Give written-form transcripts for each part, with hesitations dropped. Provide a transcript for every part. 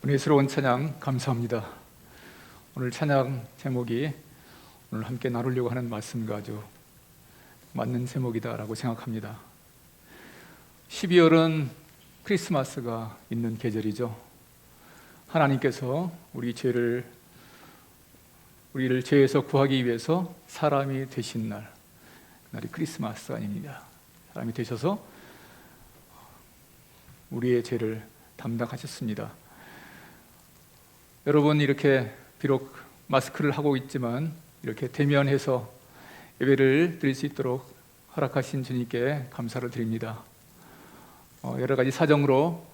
은혜스러운 찬양 감사합니다. 오늘 찬양 제목이 오늘 함께 나누려고 하는 말씀과 아주 맞는 제목이다라고 생각합니다. 12월은 크리스마스가 있는 계절이죠. 하나님께서 우리를 죄에서 구하기 위해서 사람이 되신 날이 크리스마스 아닙니다. 사람이 되셔서 우리의 죄를 담당하셨습니다. 여러분, 이렇게 비록 마스크를 하고 있지만 이렇게 대면해서 예배를 드릴 수 있도록 허락하신 주님께 감사를 드립니다. 여러 가지 사정으로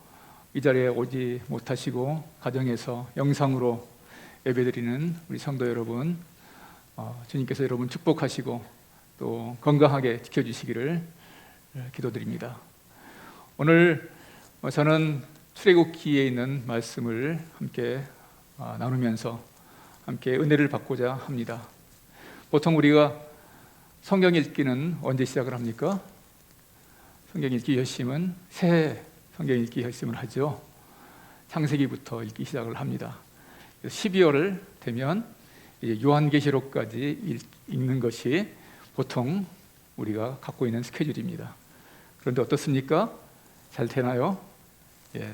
이 자리에 오지 못하시고 가정에서 영상으로 예배드리는 우리 성도 여러분, 주님께서 여러분 축복하시고 또 건강하게 지켜주시기를 기도드립니다. 오늘 저는 출애굽기에 있는 말씀을 함께 나누면서 함께 은혜를 받고자 합니다. 보통 우리가 성경 읽기는 언제 시작을 합니까? 성경 읽기 결심은 새해 성경 읽기 결심을 하죠. 창세기부터 읽기 시작을 합니다. 12월을 되면 이제 요한계시록까지 읽는 것이 보통 우리가 갖고 있는 스케줄입니다. 그런데 어떻습니까? 잘 되나요? 예,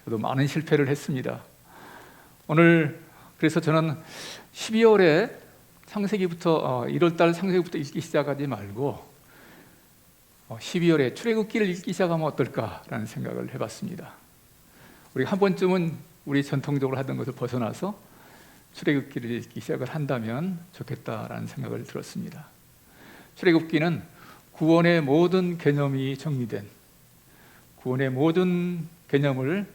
저도 많은 실패를 했습니다. 오늘 그래서 저는 12월에 창세기부터 1월달 창세기부터 읽기 시작하지 말고 12월에 출애굽기를 읽기 시작하면 어떨까라는 생각을 해봤습니다. 우리 한 번쯤은 우리 전통적으로 하던 것을 벗어나서 출애굽기를 읽기 시작을 한다면 좋겠다라는 생각을 들었습니다. 출애굽기는 구원의 모든 개념이 정리된 구원의 모든 개념을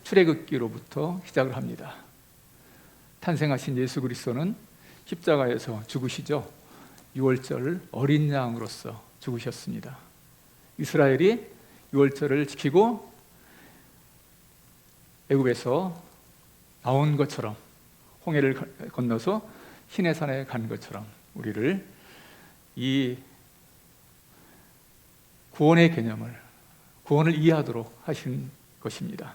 출애굽기로부터 시작을 합니다. 탄생하신 예수 그리스도는 십자가에서 죽으시죠. 유월절 어린 양으로서 죽으셨습니다. 이스라엘이 유월절을 지키고 애굽에서 나온 것처럼 홍해를 건너서 시내산에 간 것처럼 우리를 이 구원의 개념을 구원을 이해하도록 하신 것입니다.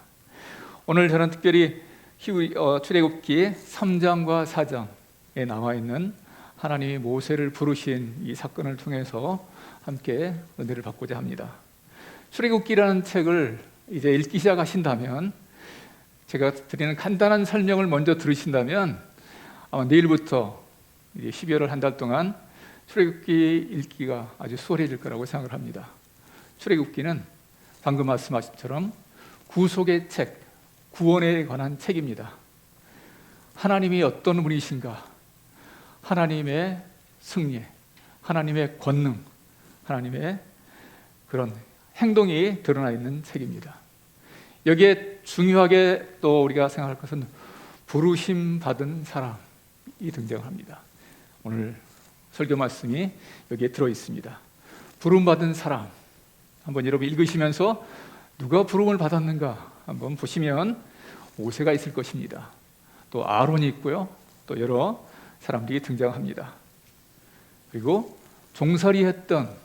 오늘 저는 특별히 출애굽기 3장과 4장에 나와 있는 하나님이 모세를 부르신 이 사건을 통해서 함께 은혜를 받고자 합니다. 출애굽기라는 책을 이제 읽기 시작하신다면, 제가 드리는 간단한 설명을 먼저 들으신다면 아마 내일부터 이제 12월을 한 달 동안 출애굽기 읽기가 아주 수월해질 거라고 생각을 합니다. 출애굽기는 방금 말씀하신 것처럼 구속의 책, 구원에 관한 책입니다. 하나님이 어떤 분이신가, 하나님의 승리, 하나님의 권능, 하나님의 그런 행동이 드러나 있는 책입니다. 여기에 중요하게 또 우리가 생각할 것은 부르심 받은 사람이 등장합니다. 오늘 설교 말씀이 여기에 들어 있습니다. 부름 받은 사람, 한번 여러분 읽으시면서 누가 부름을 받았는가 한번 보시면 모세가 있을 것입니다. 또 아론이 있고요. 또 여러 사람들이 등장합니다. 그리고 종살이했던,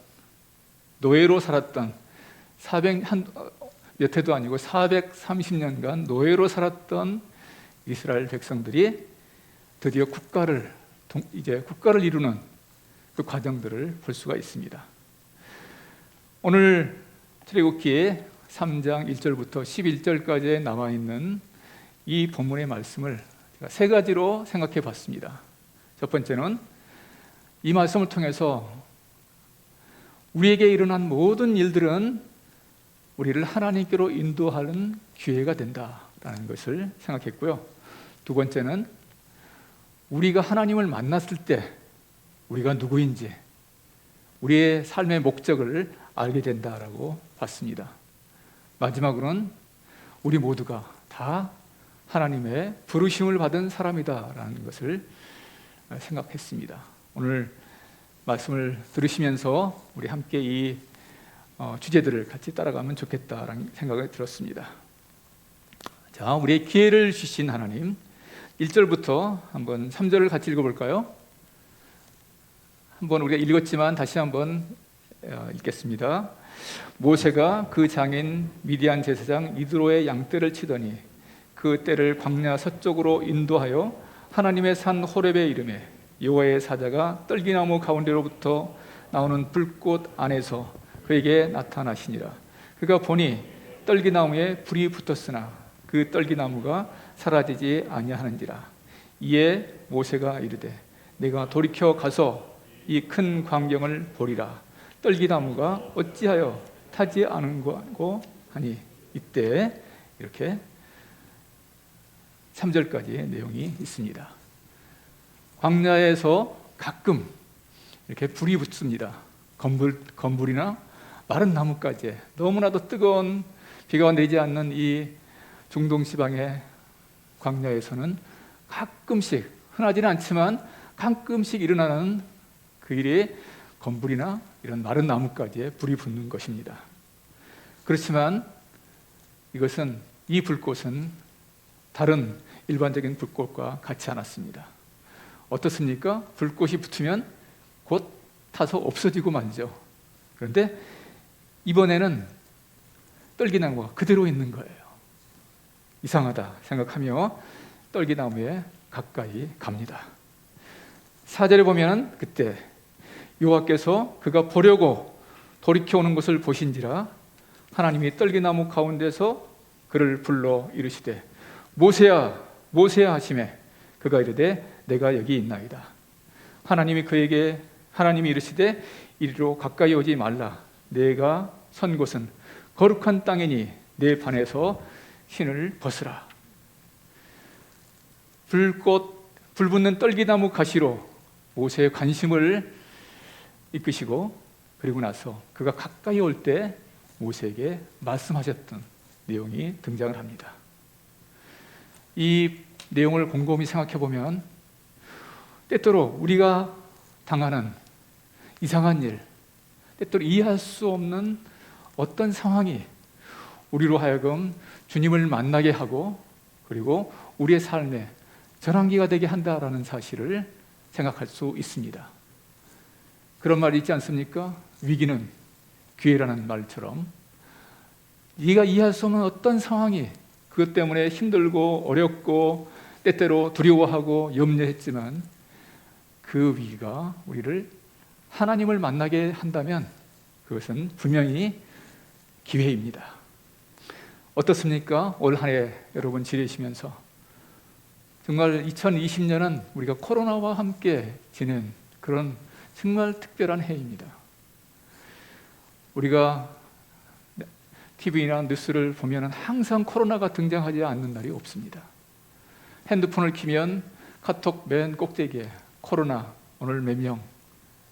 노예로 살았던 몇 해도 아니고 430년간 노예로 살았던 이스라엘 백성들이 드디어 국가를 이루는 그 과정들을 볼 수가 있습니다. 오늘 출애굽기에 3장 1절부터 11절까지에 나와 있는 이 본문의 말씀을 제가 세 가지로 생각해 봤습니다. 첫 번째는 이 말씀을 통해서 우리에게 일어난 모든 일들은 우리를 하나님께로 인도하는 기회가 된다라는 것을 생각했고요. 두 번째는 우리가 하나님을 만났을 때 우리가 누구인지, 우리의 삶의 목적을 알게 된다라고 봤습니다. 마지막으로는 우리 모두가 다 하나님의 부르심을 받은 사람이다라는 것을 생각했습니다. 오늘 말씀을 들으시면서 우리 함께 이 주제들을 같이 따라가면 좋겠다라는 생각이 들었습니다. 자, 우리의 기회를 주신 하나님, 1절부터 한번 3절을 같이 읽어볼까요? 한번 우리가 읽었지만 다시 한번 읽겠습니다. 모세가 그 장인 미디안 제사장 이드로의 양떼를 치더니 그 떼를 광야 서쪽으로 인도하여 하나님의 산 호렙에 이르매 여호와의 사자가 떨기나무 가운데로부터 나오는 불꽃 안에서 그에게 나타나시니라. 그가 보니 떨기나무에 불이 붙었으나 그 떨기나무가 사라지지 아니하는지라. 이에 모세가 이르되 내가 돌이켜 가서 이 큰 광경을 보리라. 떨기나무가 어찌하여 타지 않은고 하니, 이때 이렇게 3절까지의 내용이 있습니다. 광야에서 가끔 이렇게 불이 붙습니다. 건불이나 마른 나무까지. 너무나도 뜨거운 비가 내리지 않는 이 중동 지방의 광야에서는 가끔씩, 흔하지는 않지만 가끔씩 일어나는 그 일이 건불이나 이런 마른 나무까지 불이 붙는 것입니다. 그렇지만 이 불꽃은 다른 일반적인 불꽃과 같지 않았습니다. 어떻습니까? 불꽃이 붙으면 곧 타서 없어지고 말죠. 그런데 이번에는 떨기나무가 그대로 있는 거예요. 이상하다 생각하며 떨기나무에 가까이 갑니다. 4절에 보면 그때 여호와께서 그가 보려고 돌이켜 오는 것을 보신지라 하나님이 떨기나무 가운데서 그를 불러 이르시되 모세야 모세야 하시매 그가 이르되 내가 여기 있나이다. 하나님이 이르시되 이리로 가까이 오지 말라. 내가 선 곳은 거룩한 땅이니 내 반에서 신을 벗으라. 불붙는 떨기나무 가시로 모세의 관심을 이끄시고, 그리고 나서 그가 가까이 올 때 모세에게 말씀하셨던 내용이 등장을 합니다. 이 내용을 곰곰이 생각해 보면 때때로 우리가 당하는 이상한 일, 때때로 이해할 수 없는 어떤 상황이 우리로 하여금 주님을 만나게 하고 그리고 우리의 삶에 전환기가 되게 한다라는 사실을 생각할 수 있습니다. 그런 말이 있지 않습니까? 위기는 기회라는 말처럼 네가 이해할 수 없는 어떤 상황이 그것 때문에 힘들고 어렵고 때때로 두려워하고 염려했지만 그 위기가 우리를 하나님을 만나게 한다면 그것은 분명히 기회입니다. 어떻습니까? 올 한 해 여러분 지내시면서 정말 2020년은 우리가 코로나와 함께 지낸 그런 정말 특별한 해입니다. 우리가 TV나 뉴스를 보면 항상 코로나가 등장하지 않는 날이 없습니다. 핸드폰을 켜면 카톡 맨 꼭대기에 코로나 오늘 몇 명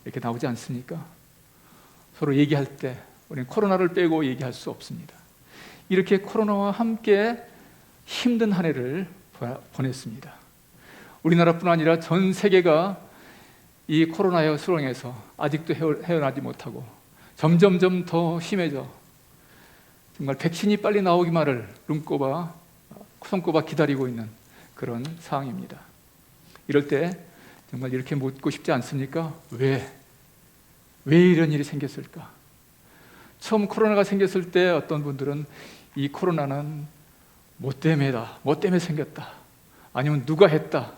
이렇게 나오지 않습니까? 서로 얘기할 때 우리는 코로나를 빼고 얘기할 수 없습니다. 이렇게 코로나와 함께 힘든 한 해를 보냈습니다. 우리나라뿐 아니라 전 세계가 이 코로나의 수렁에서 아직도 헤어나지 못하고 점점점 더 심해져 정말 백신이 빨리 나오기만을 손꼽아 기다리고 있는 그런 상황입니다. 이럴 때 정말 이렇게 묻고 싶지 않습니까? 왜 이런 일이 생겼을까? 처음 코로나가 생겼을 때 어떤 분들은 이 코로나는 뭐 때문에 생겼다, 아니면 누가 했다,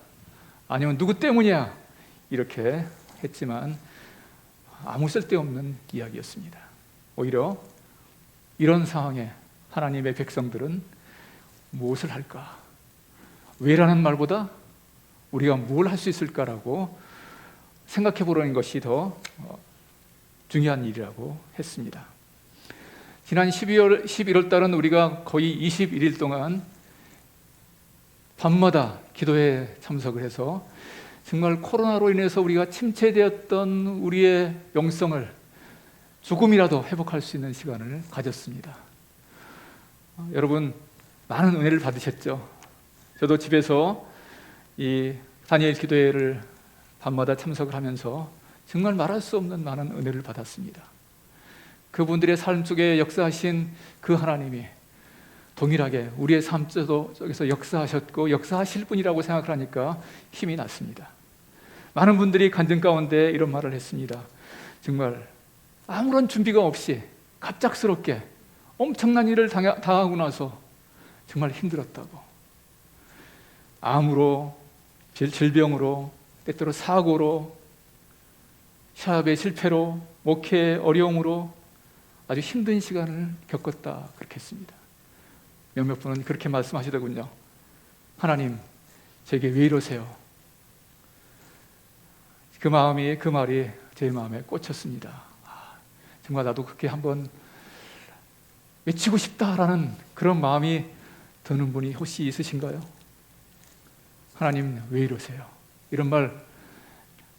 아니면 누구 때문이야, 이렇게 했지만 아무 쓸데없는 이야기였습니다. 오히려 이런 상황에 하나님의 백성들은 무엇을 할까? 왜라는 말보다 우리가 뭘 할 수 있을까라고 생각해 보려는 것이 더 중요한 일이라고 했습니다. 지난 11월 달은 우리가 거의 21일 동안 밤마다 기도에 참석을 해서 정말 코로나로 인해서 우리가 침체되었던 우리의 영성을 조금이라도 회복할 수 있는 시간을 가졌습니다. 여러분 많은 은혜를 받으셨죠? 저도 집에서 이 다니엘 기도회를 밤마다 참석을 하면서 정말 말할 수 없는 많은 은혜를 받았습니다. 그분들의 삶 속에 역사하신 그 하나님이 동일하게 우리의 삶 속에서 역사하셨고 역사하실 분이라고 생각을 하니까 힘이 났습니다. 많은 분들이 간증 가운데 이런 말을 했습니다. 정말 아무런 준비가 없이 갑작스럽게 엄청난 일을 당하고 나서 정말 힘들었다고, 암으로, 질병으로, 때때로 사고로, 시합의 실패로, 목회의 어려움으로 아주 힘든 시간을 겪었다 그렇게 했습니다. 몇몇 분은 그렇게 말씀하시더군요. 하나님, 제게 왜 이러세요? 그 말이 제 마음에 꽂혔습니다. 정말 나도 그렇게 한번 외치고 싶다라는 그런 마음이 드는 분이 혹시 있으신가요? 하나님, 왜 이러세요? 이런 말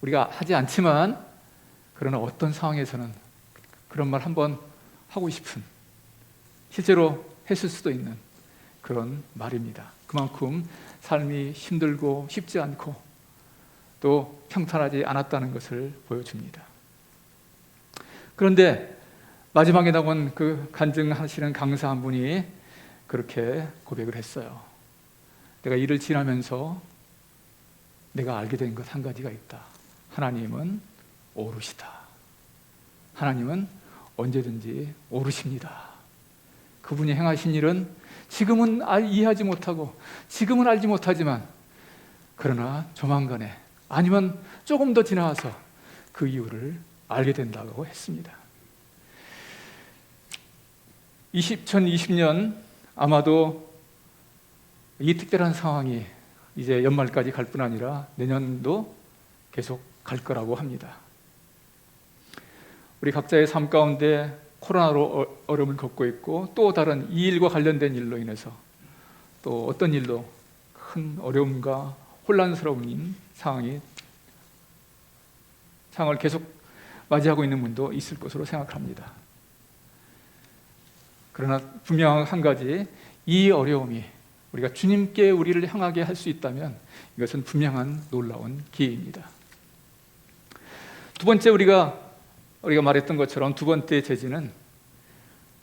우리가 하지 않지만, 그러나 어떤 상황에서는 그런 말 한번 하고 싶은, 실제로 했을 수도 있는 그런 말입니다. 그만큼 삶이 힘들고 쉽지 않고 또 평탄하지 않았다는 것을 보여줍니다. 그런데 마지막에 나온 그 간증하시는 강사 한 분이 그렇게 고백을 했어요. 내가 일을 지나면서 내가 알게 된 것 한 가지가 있다. 하나님은 오르시다. 하나님은 언제든지 오르십니다. 그분이 행하신 일은 지금은 이해하지 못하고 지금은 알지 못하지만, 그러나 조만간에, 아니면 조금 더 지나서 그 이유를 알게 된다고 했습니다. 2020년 아마도 이 특별한 상황이 이제 연말까지 갈 뿐 아니라 내년도 계속 갈 거라고 합니다. 우리 각자의 삶 가운데 코로나로 어려움을 겪고 있고, 또 다른 이 일과 관련된 일로 인해서 또 어떤 일로 큰 어려움과 혼란스러운 상황을 계속 맞이하고 있는 분도 있을 것으로 생각합니다. 그러나 분명한 한 가지, 이 어려움이 우리가 주님께 우리를 향하게 할 수 있다면 이것은 분명한 놀라운 기회입니다. 두 번째, 우리가 말했던 것처럼 두 번째 제지는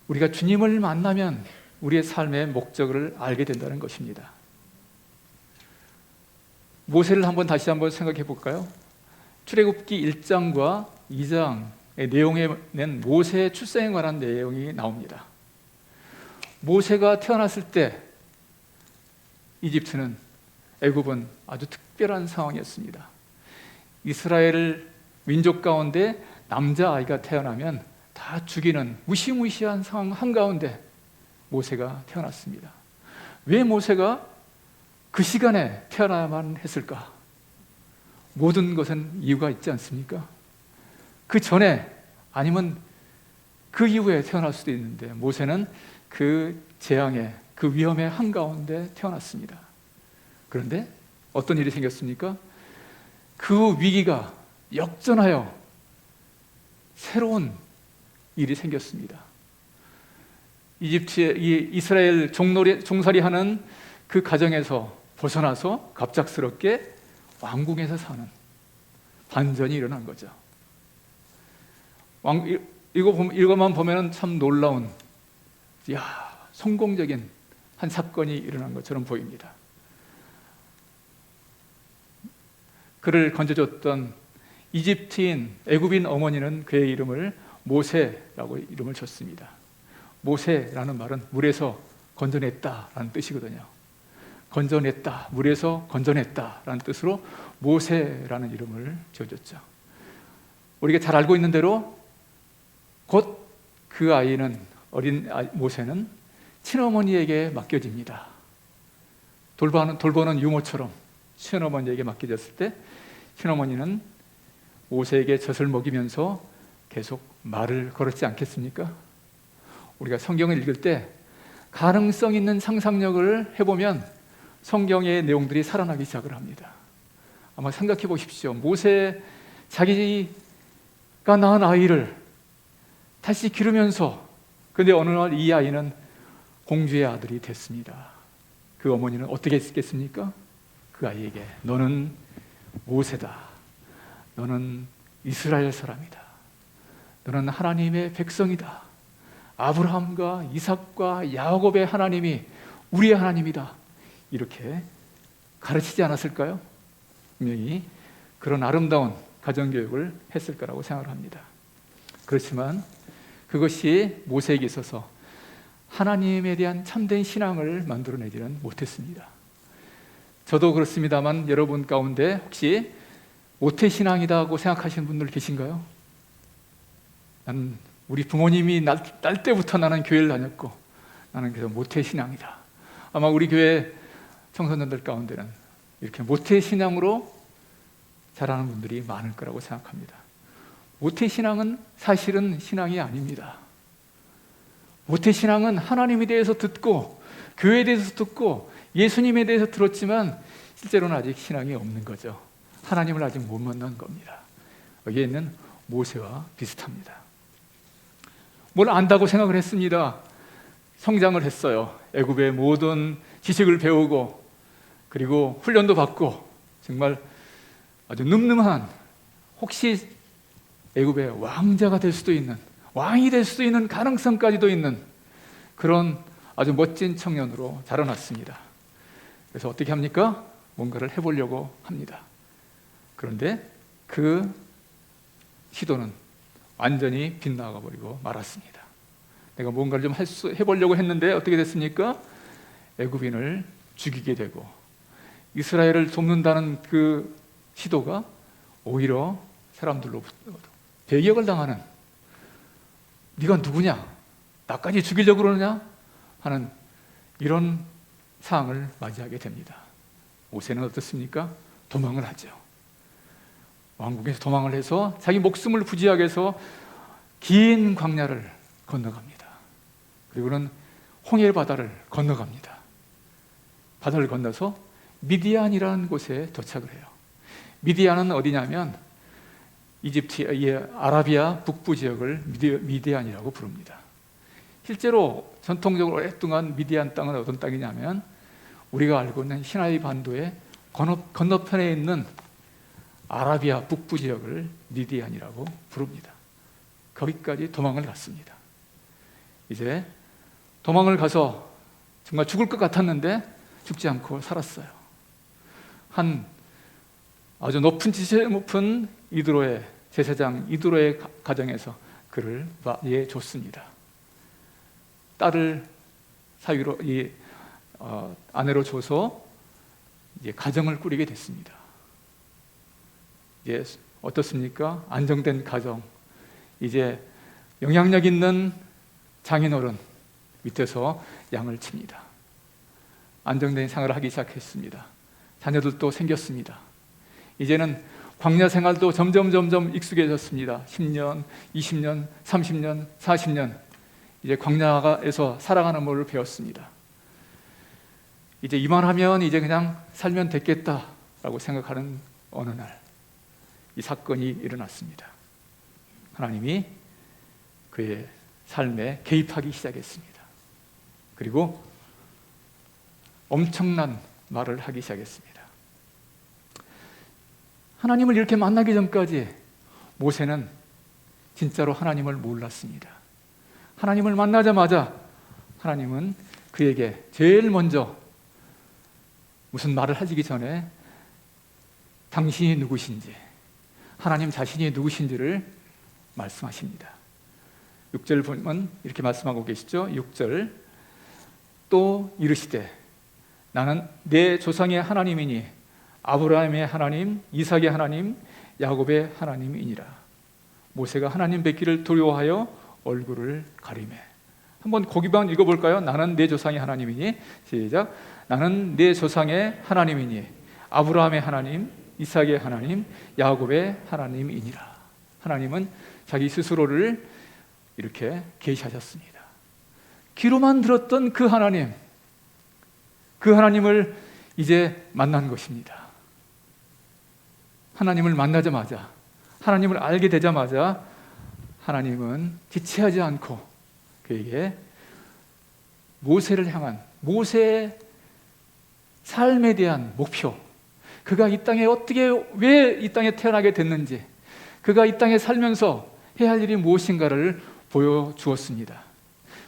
우리가 주님을 만나면 우리의 삶의 목적을 알게 된다는 것입니다. 모세를 다시 한번 생각해 볼까요? 출애굽기 1장과 2장의 내용에는 모세의 출생에 관한 내용이 나옵니다. 모세가 태어났을 때 이집트는, 애굽은 아주 특별한 상황이었습니다. 이스라엘 민족 가운데 남자아이가 태어나면 다 죽이는 무시무시한 상황 한가운데 모세가 태어났습니다. 왜 모세가 그 시간에 태어나야만 했을까? 모든 것은 이유가 있지 않습니까? 그 전에, 아니면 그 이후에 태어날 수도 있는데, 모세는 그 재앙의, 그 위험의 한가운데 태어났습니다. 그런데 어떤 일이 생겼습니까? 그 위기가 역전하여 새로운 일이 생겼습니다. 이스라엘 종살이하는 그 가정에서 벗어나서 갑작스럽게 왕궁에서 사는 반전이 일어난 거죠. 이것만 보면 참 놀라운, 성공적인 한 사건이 일어난 것처럼 보입니다. 그를 건져줬던 이집트인, 애굽인 어머니는 그의 이름을 모세라고 이름을 줬습니다. 모세라는 말은 물에서 건져냈다라는 뜻이거든요. 건져냈다, 물에서 건져냈다라는 뜻으로 모세라는 이름을 지어줬죠. 우리가 잘 알고 있는 대로 곧 그 아이는, 어린 모세는 친어머니에게 맡겨집니다. 돌보는 유모처럼 친어머니에게 맡겨졌을 때 친어머니는 모세에게 젖을 먹이면서 계속 말을 걸었지 않겠습니까? 우리가 성경을 읽을 때 가능성 있는 상상력을 해보면 성경의 내용들이 살아나기 시작을 합니다. 아마 생각해 보십시오. 모세, 자기가 낳은 아이를 다시 기르면서, 그런데 어느 날 이 아이는 공주의 아들이 됐습니다. 그 어머니는 어떻게 했겠습니까? 그 아이에게 너는 모세다. 너는 이스라엘 사람이다. 너는 하나님의 백성이다. 아브라함과 이삭과 야곱의 하나님이 우리의 하나님이다. 이렇게 가르치지 않았을까요? 분명히 그런 아름다운 가정교육을 했을 거라고 생각을 합니다. 그렇지만 그것이 모세에게 있어서 하나님에 대한 참된 신앙을 만들어내지는 못했습니다. 저도 그렇습니다만 여러분 가운데 혹시 모태신앙이라고 생각하시는 분들 계신가요? 우리 부모님이 날 때부터 나는 교회를 다녔고 나는 그래서 모태신앙이다. 아마 우리 교회 청소년들 가운데는 이렇게 모태신앙으로 자라는 분들이 많을 거라고 생각합니다. 모태신앙은 사실은 신앙이 아닙니다. 모태신앙은 하나님에 대해서 듣고 교회에 대해서 듣고 예수님에 대해서 들었지만 실제로는 아직 신앙이 없는 거죠. 하나님을 아직 못 만난 겁니다. 여기에는 모세와 비슷합니다. 뭘 안다고 생각을 했습니다. 성장을 했어요. 애굽의 모든 지식을 배우고 그리고 훈련도 받고 정말 아주 늠름한, 혹시 애굽의 왕자가 될 수도 있는, 왕이 될 수도 있는 가능성까지도 있는 그런 아주 멋진 청년으로 자라났습니다. 그래서 어떻게 합니까? 뭔가를 해보려고 합니다. 그런데 그 시도는 완전히 빗나가 버리고 말았습니다. 내가 뭔가를 좀 해보려고 했는데 어떻게 됐습니까? 애굽인을 죽이게 되고 이스라엘을 돕는다는 그 시도가 오히려 사람들로부터 배격을 당하는, 네가 누구냐? 나까지 죽이려고 그러느냐? 하는 이런 상황을 맞이하게 됩니다. 모세는 어떻습니까? 도망을 하죠. 왕국에서 도망을 해서 자기 목숨을 부지하게 해서 긴 광야를 건너갑니다. 그리고는 홍해 바다를 건너갑니다. 바다를 건너서 미디안이라는 곳에 도착을 해요. 미디안은 어디냐면 아라비아 북부 지역을 미디안이라고 부릅니다. 실제로 전통적으로 오랫동안 미디안 땅은 어떤 땅이냐면 우리가 알고 있는 시나이 반도의 건너편에 있는 아라비아 북부 지역을 미디안이라고 부릅니다. 거기까지 도망을 갔습니다. 이제 도망을 가서 정말 죽을 것 같았는데 죽지 않고 살았어요. 한 아주 높은 지세 높은 이드로의 제사장 이드로의 가정에서 그를 줬습니다. 딸을 사위로 아내로 줘서 이제 가정을 꾸리게 됐습니다. 이제 어떻습니까? 안정된 가정, 이제 영향력 있는 장인어른 밑에서 양을 칩니다. 안정된 생활을 하기 시작했습니다. 자녀들도 생겼습니다. 이제는 광야 생활도 점점 익숙해졌습니다. 10년, 20년, 30년, 40년 이제 광야에서 살아가는 법을 배웠습니다. 이제 이만하면 이제 그냥 살면 됐겠다라고 생각하는 어느 날 이 사건이 일어났습니다. 하나님이 그의 삶에 개입하기 시작했습니다. 그리고 엄청난 말을 하기 시작했습니다. 하나님을 이렇게 만나기 전까지 모세는 진짜로 하나님을 몰랐습니다. 하나님을 만나자마자 하나님은 그에게 제일 먼저 무슨 말을 하시기 전에 당신이 누구신지, 하나님 자신이 누구신지를 말씀하십니다. 6절 보면 이렇게 말씀하고 계시죠. 6절 또 이르시되 나는 내 조상의 하나님이니 아브라함의 하나님, 이삭의 하나님, 야곱의 하나님이니라. 모세가 하나님 뵙기를 두려워하여 얼굴을 가리매. 한번 거기만 읽어볼까요? 나는 내 조상의 하나님이니, 시작. 나는 내 조상의 하나님이니 아브라함의 하나님, 이삭의 하나님, 야곱의 하나님이니라. 하나님은 자기 스스로를 이렇게 계시하셨습니다. 귀로만 들었던 그 하나님을 이제 만난 것입니다. 하나님을 만나자마자, 하나님을 알게 되자마자 하나님은 지체하지 않고 그에게 모세를 향한, 모세의 삶에 대한 목표, 그가 이 땅에 왜 이 땅에 태어나게 됐는지, 그가 이 땅에 살면서 해야 할 일이 무엇인가를 보여주었습니다.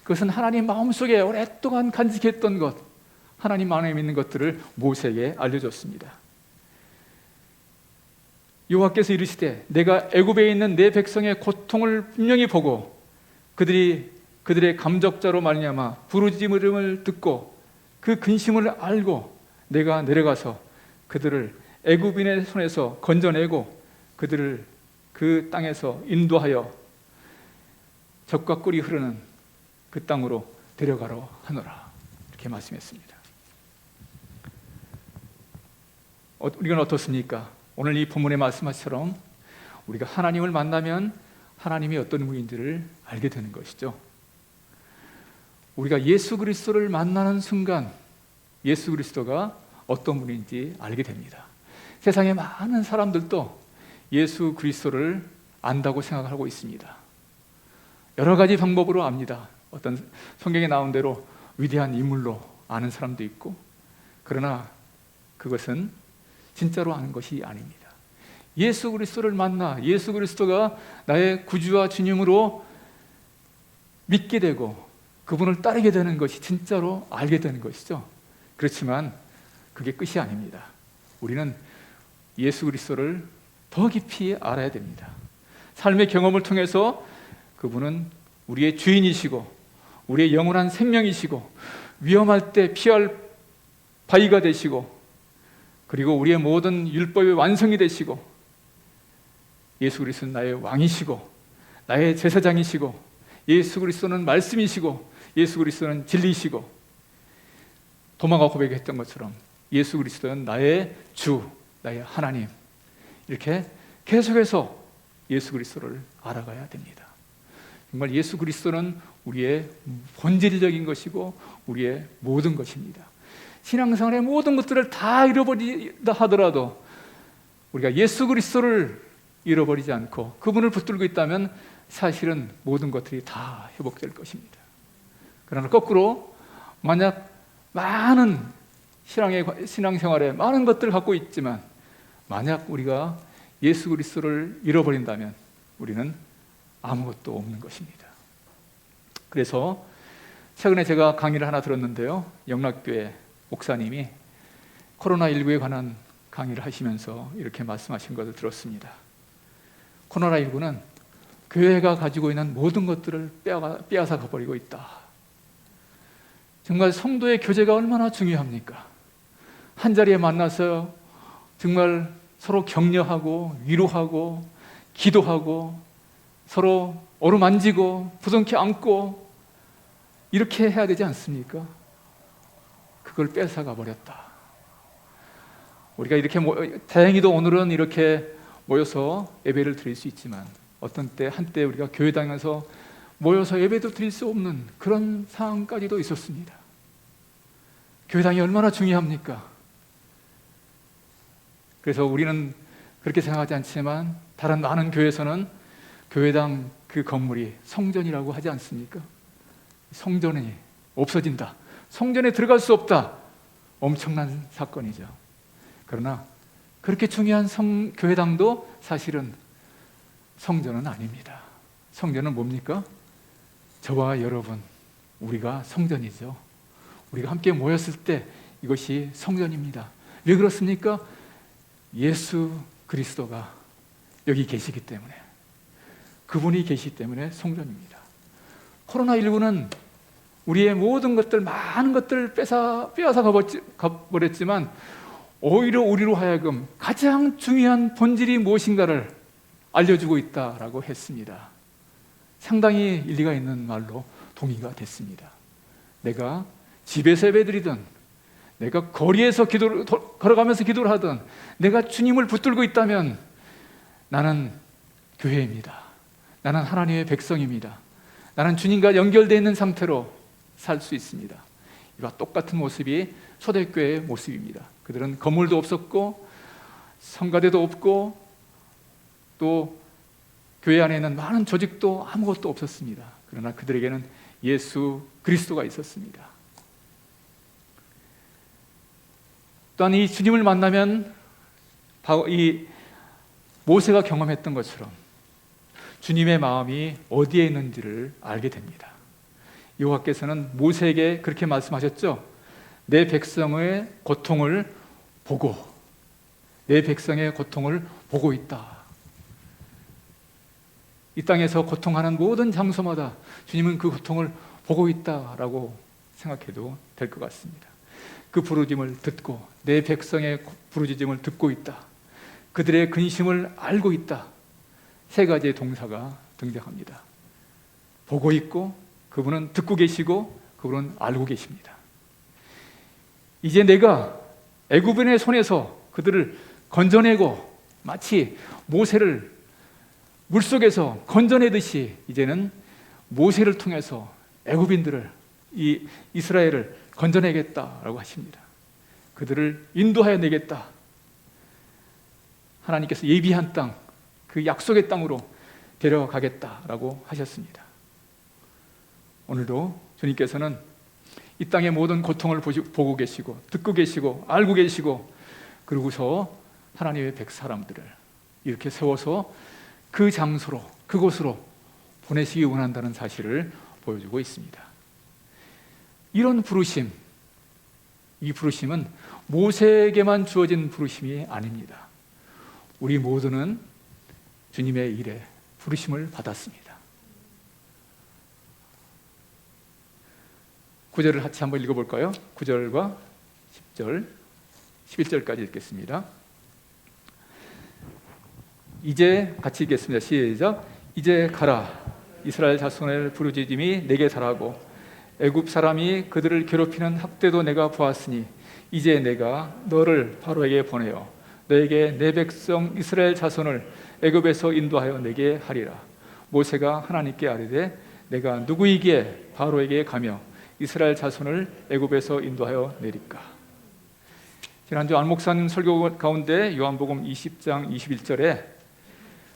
그것은 하나님 마음속에 오랫동안 간직했던 것, 하나님 안에 있는 것들을 모세에게 알려줬습니다. 여호와께서 이르시되 내가 애굽에 있는 내 백성의 고통을 분명히 보고 그들의 감적자로 말미암아 부르짖음을 듣고 그 근심을 알고 내가 내려가서 그들을 애굽인의 손에서 건져내고 그들을 그 땅에서 인도하여 젖과 꿀이 흐르는 그 땅으로 데려가러 하노라. 이렇게 말씀했습니다. 우리는 어떻습니까? 오늘 이 본문의 말씀처럼 우리가 하나님을 만나면 하나님이 어떤 분인지를 알게 되는 것이죠. 우리가 예수 그리스도를 만나는 순간 예수 그리스도가 어떤 분인지 알게 됩니다. 세상의 많은 사람들도 예수 그리스도를 안다고 생각하고 있습니다. 여러 가지 방법으로 압니다. 어떤 성경에 나온 대로 위대한 인물로 아는 사람도 있고, 그러나 그것은 진짜로 아는 것이 아닙니다. 예수 그리스도를 만나 예수 그리스도가 나의 구주와 주님으로 믿게 되고 그분을 따르게 되는 것이 진짜로 알게 되는 것이죠. 그렇지만 그게 끝이 아닙니다. 우리는 예수 그리스도를 더 깊이 알아야 됩니다. 삶의 경험을 통해서 그분은 우리의 주인이시고 우리의 영원한 생명이시고 위험할 때 피할 바위가 되시고, 그리고 우리의 모든 율법의 완성이 되시고, 예수 그리스도는 나의 왕이시고 나의 제사장이시고, 예수 그리스도는 말씀이시고 예수 그리스도는 진리이시고, 도마가 고백했던 것처럼 예수 그리스도는 나의 주, 나의 하나님. 이렇게 계속해서 예수 그리스도를 알아가야 됩니다. 정말 예수 그리스도는 우리의 본질적인 것이고 우리의 모든 것입니다. 신앙생활의 모든 것들을 다 잃어버리다 하더라도 우리가 예수 그리스도를 잃어버리지 않고 그분을 붙들고 있다면 사실은 모든 것들이 다 회복될 것입니다. 그러나 거꾸로 만약 많은 신앙생활에 많은 것들을 갖고 있지만 만약 우리가 예수 그리스도를 잃어버린다면 우리는 아무것도 없는 것입니다. 그래서 최근에 제가 강의를 하나 들었는데요, 영락교회 목사님이 코로나19에 관한 강의를 하시면서 이렇게 말씀하신 것을 들었습니다. 코로나19는 교회가 가지고 있는 모든 것들을 빼앗아 가버리고 있다. 정말 성도의 교제가 얼마나 중요합니까? 한 자리에 만나서 정말 서로 격려하고 위로하고 기도하고 서로 어루만지고 부둥켜 안고 이렇게 해야 되지 않습니까? 그걸 뺏어가 버렸다. 우리가 이렇게 다행히도 오늘은 이렇게 모여서 예배를 드릴 수 있지만 어떤 때 한때 우리가 교회당에서 모여서 예배도 드릴 수 없는 그런 상황까지도 있었습니다. 교회당이 얼마나 중요합니까? 그래서 우리는 그렇게 생각하지 않지만 다른 많은 교회에서는 교회당 그 건물이 성전이라고 하지 않습니까? 성전이 없어진다, 성전에 들어갈 수 없다, 엄청난 사건이죠. 그러나 그렇게 중요한 교회당도 사실은 성전은 아닙니다. 성전은 뭡니까? 저와 여러분, 우리가 성전이죠. 우리가 함께 모였을 때 이것이 성전입니다. 왜 그렇습니까? 예수 그리스도가 여기 계시기 때문에, 그분이 계시기 때문에 성전입니다. 코로나19는 우리의 모든 것들, 많은 것들을 빼앗아 가버렸지만 오히려 우리로 하여금 가장 중요한 본질이 무엇인가를 알려주고 있다라고 했습니다. 상당히 일리가 있는 말로 동의가 됐습니다. 내가 집에서 예배드리든 내가 거리에서 걸어가면서 기도를 하든 내가 주님을 붙들고 있다면 나는 교회입니다. 나는 하나님의 백성입니다. 나는 주님과 연결되어 있는 상태로 살 수 있습니다. 이와 똑같은 모습이 초대교회의 모습입니다. 그들은 건물도 없었고 성가대도 없고 또 교회 안에 있는 많은 조직도 아무것도 없었습니다. 그러나 그들에게는 예수 그리스도가 있었습니다. 또한 이 주님을 만나면 이 모세가 경험했던 것처럼 주님의 마음이 어디에 있는지를 알게 됩니다. 여호와께서는 모세에게 그렇게 말씀하셨죠. 내 백성의 고통을 보고, 내 백성의 고통을 보고 있다. 이 땅에서 고통하는 모든 장소마다 주님은 그 고통을 보고 있다라고 생각해도 될 것 같습니다. 그 부르짖음을 듣고 내 백성의 부르짖음을 듣고 있다. 그들의 근심을 알고 있다. 세 가지의 동사가 등장합니다. 보고 있고, 그분은 듣고 계시고, 그분은 알고 계십니다. 이제 내가 애굽인의 손에서 그들을 건져내고 마치 모세를 물속에서 건져내듯이 이제는 모세를 통해서 애굽인들을, 이 이스라엘을 건져내겠다라고 하십니다. 그들을 인도하여 내겠다. 하나님께서 예비한 땅, 그 약속의 땅으로 데려가겠다라고 하셨습니다. 오늘도 주님께서는 이 땅의 모든 고통을 보고 계시고 듣고 계시고 알고 계시고, 그러고서 하나님의 백사람들을 이렇게 세워서 그 장소로, 그곳으로 보내시기 원한다는 사실을 보여주고 있습니다. 이런 부르심, 이 부르심은 모세에게만 주어진 부르심이 아닙니다. 우리 모두는 주님의 일에 부르심을 받았습니다. 9절을 같이 한번 읽어볼까요? 9절과 10절, 11절까지 읽겠습니다. 이제 같이 읽겠습니다. 시작. 이제 가라. 이스라엘 자손의 부르짖음이 내게 달하고 애굽 사람이 그들을 괴롭히는 학대도 내가 보았으니 이제 내가 너를 바로에게 보내어 너에게 내 백성 이스라엘 자손을 애굽에서 인도하여 내게 하리라. 모세가 하나님께 아뢰되 내가 누구이기에 바로에게 가며 이스라엘 자손을 애굽에서 인도하여 내릴까? 지난주 안 목사님 설교 가운데 요한복음 20장 21절에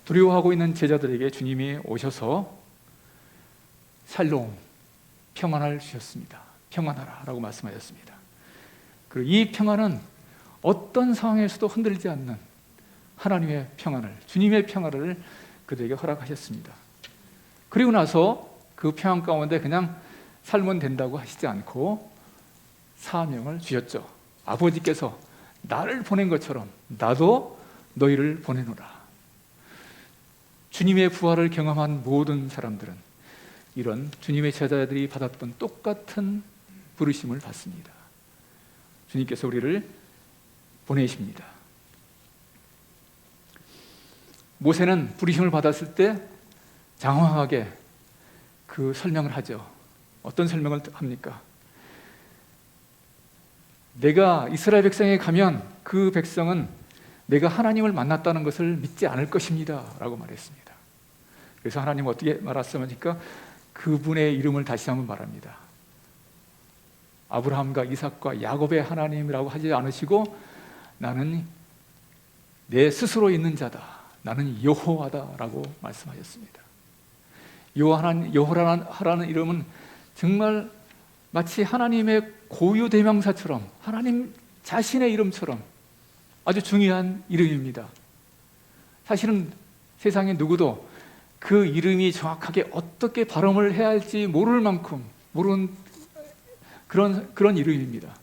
두려워하고 있는 제자들에게 주님이 오셔서 살롬, 평안을 주셨습니다. 평안하라 라고 말씀하셨습니다. 그리고 이 평안은 어떤 상황에서도 흔들리지 않는 하나님의 평안을, 주님의 평안을 그들에게 허락하셨습니다. 그리고 나서 그 평안 가운데 그냥 살면 된다고 하시지 않고 사명을 주셨죠. 아버지께서 나를 보낸 것처럼 나도 너희를 보내노라. 주님의 부활을 경험한 모든 사람들은 이런 주님의 제자들이 받았던 똑같은 부르심을 받습니다. 주님께서 우리를 보내십니다. 모세는 부르심을 받았을 때 장황하게 그 설명을 하죠. 어떤 설명을 합니까? 내가 이스라엘 백성에 가면 그 백성은 내가 하나님을 만났다는 것을 믿지 않을 것입니다 라고 말했습니다. 그래서 하나님은 어떻게 말했습니까? 그분의 이름을 다시 한번 말합니다. 아브라함과 이삭과 야곱의 하나님이라고 하지 않으시고 나는 내 스스로 있는 자다, 나는 여호와다라고 말씀하셨습니다. 여호와라는 이름은 정말 마치 하나님의 고유 대명사처럼, 하나님 자신의 이름처럼 아주 중요한 이름입니다. 사실은 세상에 누구도 그 이름이 정확하게 어떻게 발음을 해야 할지 모를 만큼 모르는 그런 이름입니다.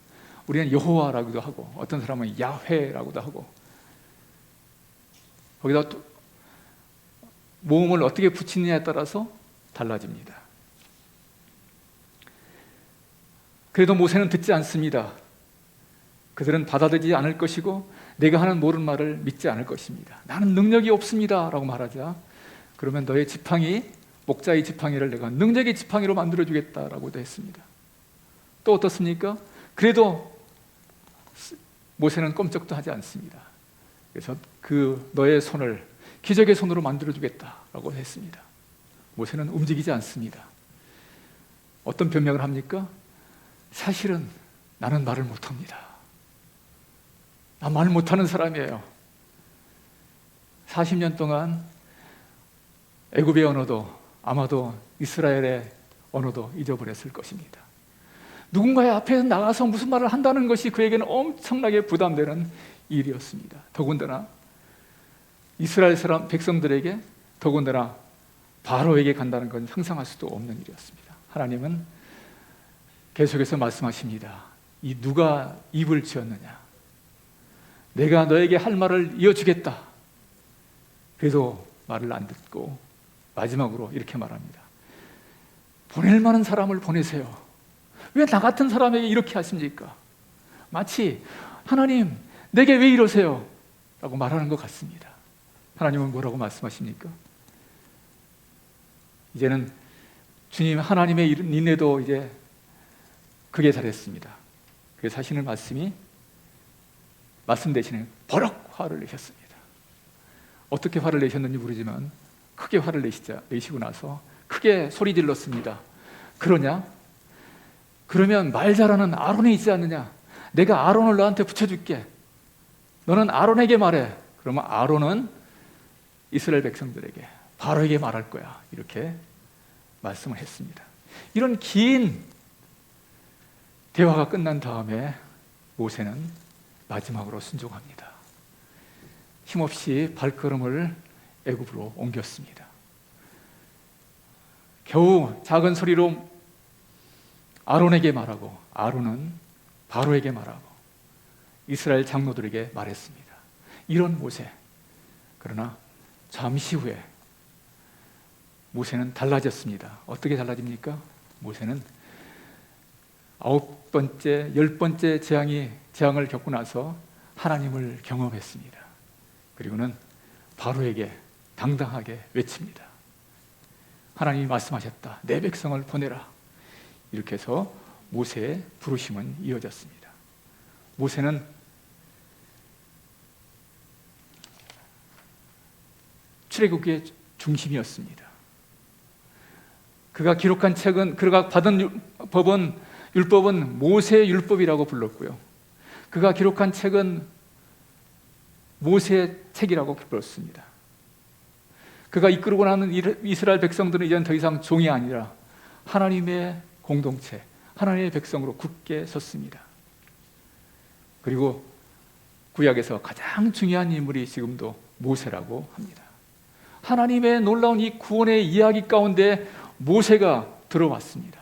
우리는 여호와라고도 하고 어떤 사람은 야훼라고도 하고, 거기다 또 모음을 어떻게 붙이느냐에 따라서 달라집니다. 그래도 모세는 듣지 않습니다. 그들은 받아들이지 않을 것이고 내가 하는 모든 말을 믿지 않을 것입니다. 나는 능력이 없습니다 라고 말하자, 그러면 너의 지팡이, 목자의 지팡이를 내가 능력의 지팡이로 만들어주겠다라고도 했습니다. 또 어떻습니까? 그래도 모세는 꼼짝도 하지 않습니다. 그래서 그 너의 손을 기적의 손으로 만들어주겠다라고 했습니다. 모세는 움직이지 않습니다. 어떤 변명을 합니까? 사실은 나는 말을 못합니다. 나 말 못하는 사람이에요. 40년 동안 애굽의 언어도 아마도 이스라엘의 언어도 잊어버렸을 것입니다. 누군가의 앞에 나가서 무슨 말을 한다는 것이 그에게는 엄청나게 부담되는 일이었습니다. 더군다나 이스라엘 사람 백성들에게, 더군다나 바로에게 간다는 건 상상할 수도 없는 일이었습니다. 하나님은 계속해서 말씀하십니다. 이 누가 입을 지었느냐? 내가 너에게 할 말을 이어주겠다. 그래도 말을 안 듣고 마지막으로 이렇게 말합니다. 보낼 만한 사람을 보내세요. 왜 나 같은 사람에게 이렇게 하십니까? 마치 하나님, 내게 왜 이러세요? 라고 말하는 것 같습니다. 하나님은 뭐라고 말씀하십니까? 이제는 주님 하나님의 인내도 이제 크게 잘했습니다. 그래서 하시는 말씀이 말씀 대신에 버럭 화를 내셨습니다. 어떻게 화를 내셨는지 모르지만 크게 화를 내시고 나서 크게 소리 질렀습니다. 그러냐? 그러면 말 잘하는 아론이 있지 않느냐? 내가 아론을 너한테 붙여줄게. 너는 아론에게 말해. 그러면 아론은 이스라엘 백성들에게, 바로에게 말할 거야. 이렇게 말씀을 했습니다. 이런 긴 대화가 끝난 다음에 모세는 마지막으로 순종합니다. 힘없이 발걸음을 애굽으로 옮겼습니다. 겨우 작은 소리로 아론에게 말하고, 아론은 바로에게 말하고 이스라엘 장로들에게 말했습니다. 이런 모세. 그러나 잠시 후에 모세는 달라졌습니다. 어떻게 달라집니까? 모세는 9번째, 10번째 재앙을 겪고 나서 하나님을 경험했습니다. 그리고는 바로에게 당당하게 외칩니다. 하나님이 말씀하셨다. 내 백성을 보내라. 이렇게 해서 모세의 부르심은 이어졌습니다. 모세는 출애굽기의 중심이었습니다. 그가 기록한 책은, 그가 받은 율법은 모세의 율법이라고 불렀고요. 그가 기록한 책은 모세의 책이라고 불렀습니다. 그가 이끌고 나는 이스라엘 백성들은 이제는 더 이상 종이 아니라 하나님의 공동체, 하나님의 백성으로 굳게 섰습니다. 그리고 구약에서 가장 중요한 인물이 지금도 모세라고 합니다. 하나님의 놀라운 이 구원의 이야기 가운데 모세가 들어왔습니다.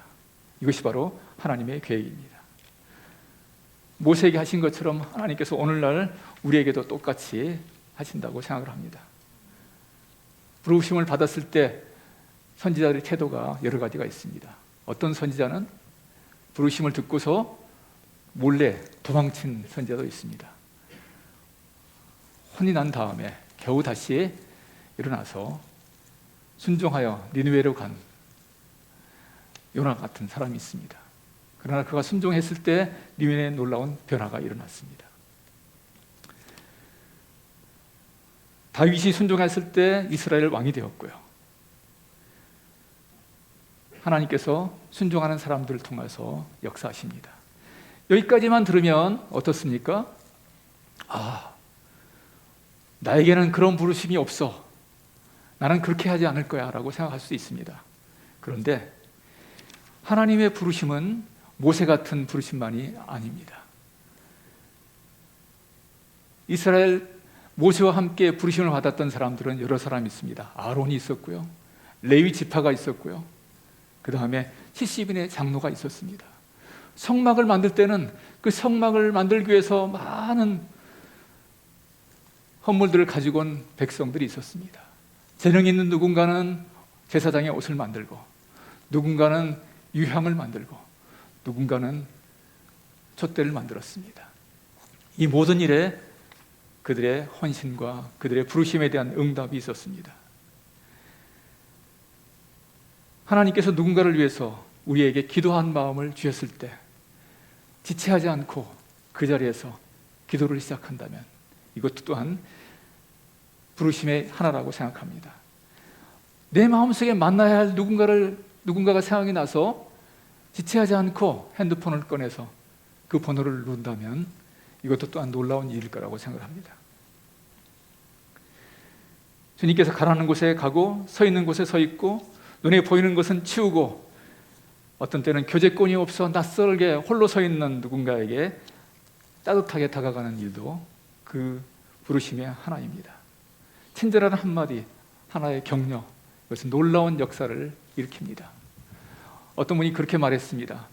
이것이 바로 하나님의 계획입니다. 모세에게 하신 것처럼 하나님께서 오늘날 우리에게도 똑같이 하신다고 생각을 합니다. 부르심을 받았을 때 선지자들의 태도가 여러 가지가 있습니다. 어떤 선지자는 부르심을 듣고서 몰래 도망친 선지자도 있습니다. 혼이 난 다음에 겨우 다시 일어나서 순종하여 니느웨로 간 요나 같은 사람이 있습니다. 그러나 그가 순종했을 때 니느웨에 놀라운 변화가 일어났습니다. 다윗이 순종했을 때 이스라엘 왕이 되었고요. 하나님께서 순종하는 사람들을 통해서 역사하십니다. 여기까지만 들으면 어떻습니까? 나에게는 그런 부르심이 없어. 나는 그렇게 하지 않을 거야 라고 생각할 수 있습니다. 그런데 하나님의 부르심은 모세 같은 부르심만이 아닙니다. 이스라엘 모세와 함께 부르심을 받았던 사람들은 여러 사람이 있습니다. 아론이 있었고요, 레위 지파가 있었고요, 그 다음에 70인의 장로가 있었습니다. 성막을 만들 때는 그 성막을 만들기 위해서 많은 헌물들을 가지고 온 백성들이 있었습니다. 재능 있는 누군가는 제사장의 옷을 만들고, 누군가는 유향을 만들고, 누군가는 촛대를 만들었습니다. 이 모든 일에 그들의 헌신과 그들의 부르심에 대한 응답이 있었습니다. 하나님께서 누군가를 위해서 우리에게 기도한 마음을 주셨을 때 지체하지 않고 그 자리에서 기도를 시작한다면 이것도 또한 부르심의 하나라고 생각합니다. 내 마음속에 만나야 할 누군가가 생각이 나서 지체하지 않고 핸드폰을 꺼내서 그 번호를 누른다면 이것도 또한 놀라운 일일 거라고 생각합니다. 주님께서 가라는 곳에 가고 서 있는 곳에 서 있고 눈에 보이는 것은 치우고 어떤 때는 교제권이 없어 낯설게 홀로 서 있는 누군가에게 따뜻하게 다가가는 일도 그 부르심의 하나입니다. 친절한 한마디, 하나의 격려, 이것은 놀라운 역사를 일으킵니다. 어떤 분이 그렇게 말했습니다.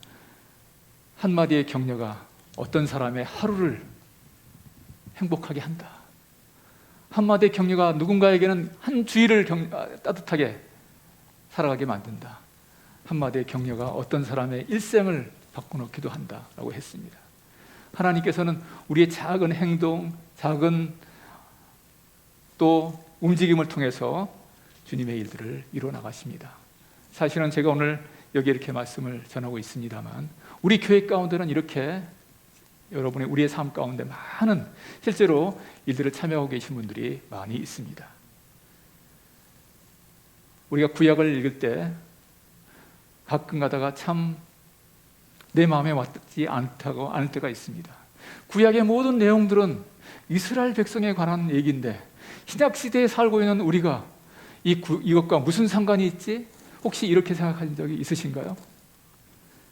한마디의 격려가 어떤 사람의 하루를 행복하게 한다. 한마디의 격려가 누군가에게는 한 주일을 따뜻하게 살아가게 만든다. 한마디의 격려가 어떤 사람의 일생을 바꿔놓기도 한다라고 했습니다. 하나님께서는 우리의 작은 행동, 작은 또 움직임을 통해서 주님의 일들을 이루어 나가십니다. 사실은 제가 오늘 여기 이렇게 말씀을 전하고 있습니다만 우리 교회 가운데는 이렇게 여러분의 우리의 삶 가운데 많은 실제로 일들을 참여하고 계신 분들이 많이 있습니다. 우리가 구약을 읽을 때 가끔 가다가 참 내 마음에 와닿지 않을 때가 있습니다. 구약의 모든 내용들은 이스라엘 백성에 관한 얘기인데 신약 시대에 살고 있는 우리가 이것과 무슨 상관이 있지? 혹시 이렇게 생각하신 적이 있으신가요?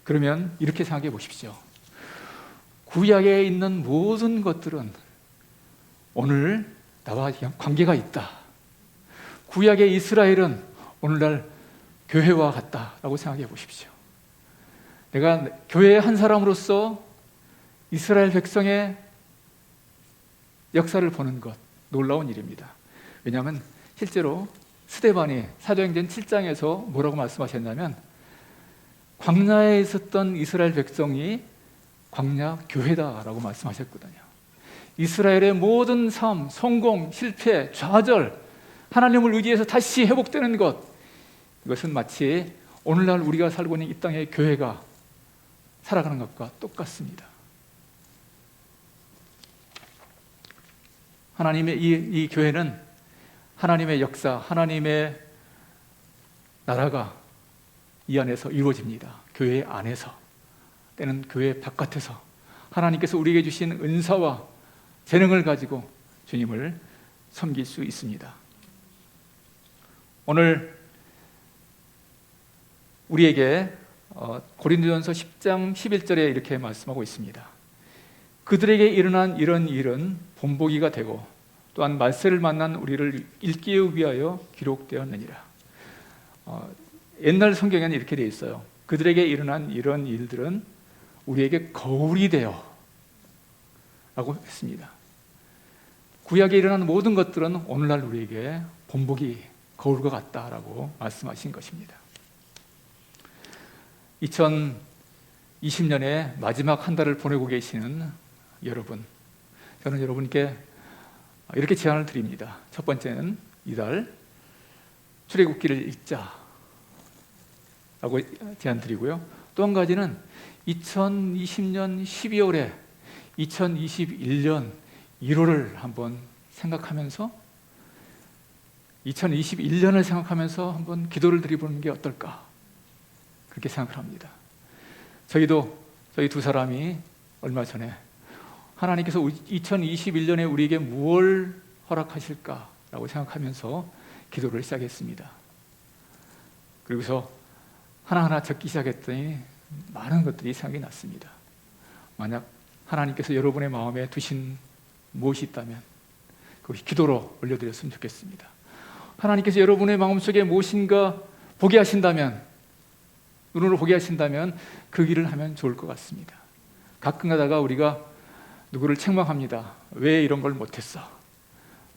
그러면 이렇게 생각해 보십시오. 구약에 있는 모든 것들은 오늘 나와 관계가 있다. 구약의 이스라엘은 오늘날 교회와 같다라고 생각해 보십시오. 내가 교회의 한 사람으로서 이스라엘 백성의 역사를 보는 것 놀라운 일입니다. 왜냐하면 실제로 스데반이 사도행전 7장에서 뭐라고 말씀하셨냐면 광야에 있었던 이스라엘 백성이 광야 교회다라고 말씀하셨거든요. 이스라엘의 모든 삶, 성공, 실패, 좌절, 하나님을 의지해서 다시 회복되는 것, 이것은 마치 오늘날 우리가 살고 있는 이 땅의 교회가 살아가는 것과 똑같습니다. 하나님의 이 교회는 하나님의 역사, 하나님의 나라가 이 안에서 이루어집니다. 교회 안에서 때는 교회 바깥에서 하나님께서 우리에게 주신 은사와 재능을 가지고 주님을 섬길 수 있습니다. 오늘 우리에게 고린도전서 10장 11절에 이렇게 말씀하고 있습니다. 그들에게 일어난 이런 일은 본보기가 되고 또한 말세를 만난 우리를 일깨우기 위하여 기록되었느니라. 옛날 성경에는 이렇게 되어 있어요. 그들에게 일어난 이런 일들은 우리에게 거울이 되어 라고 했습니다. 구약에 일어난 모든 것들은 오늘날 우리에게 본보기 거울과 같다라고 말씀하신 것입니다. 2020년의 마지막 한 달을 보내고 계시는 여러분, 저는 여러분께 이렇게 제안을 드립니다. 첫 번째는 이달 출애굽기를 읽자 라고 제안 드리고요. 또 한 가지는 2020년 12월에 2021년 1월을 한번 생각하면서 2021년을 생각하면서 한번 기도를 드려보는 게 어떨까, 그렇게 생각을 합니다. 저희 두 사람이 얼마 전에 하나님께서 2021년에 우리에게 무엇을 허락하실까라고 생각하면서 기도를 시작했습니다. 그리고서 하나하나 적기 시작했더니 많은 것들이 생각이 났습니다. 만약 하나님께서 여러분의 마음에 두신 무엇이 있다면 그 기도로 올려드렸으면 좋겠습니다. 하나님께서 여러분의 마음속에 무엇인가 보게 하신다면, 눈으로 보게 하신다면 그 일을 하면 좋을 것 같습니다. 가끔 가다가 우리가 누구를 책망합니다. 왜 이런 걸 못했어?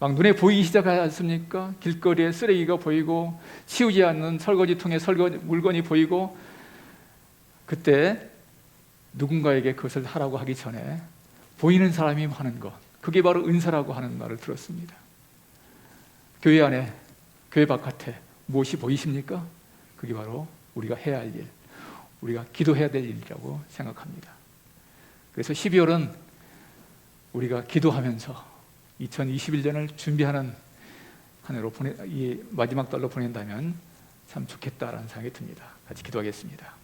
막 눈에 보이기 시작하지 않습니까? 길거리에 쓰레기가 보이고 치우지 않는 설거지통에 물건이 보이고, 그때 누군가에게 그것을 하라고 하기 전에 보이는 사람이 하는 것, 그게 바로 은사라고 하는 말을 들었습니다. 교회 안에, 교회 바깥에 무엇이 보이십니까? 그게 바로 우리가 해야 할 일, 우리가 기도해야 될 일이라고 생각합니다. 그래서 12월은 우리가 기도하면서 2021년을 준비하는 한 해로 이 마지막 달로 보낸다면 참 좋겠다라는 생각이 듭니다. 같이 기도하겠습니다.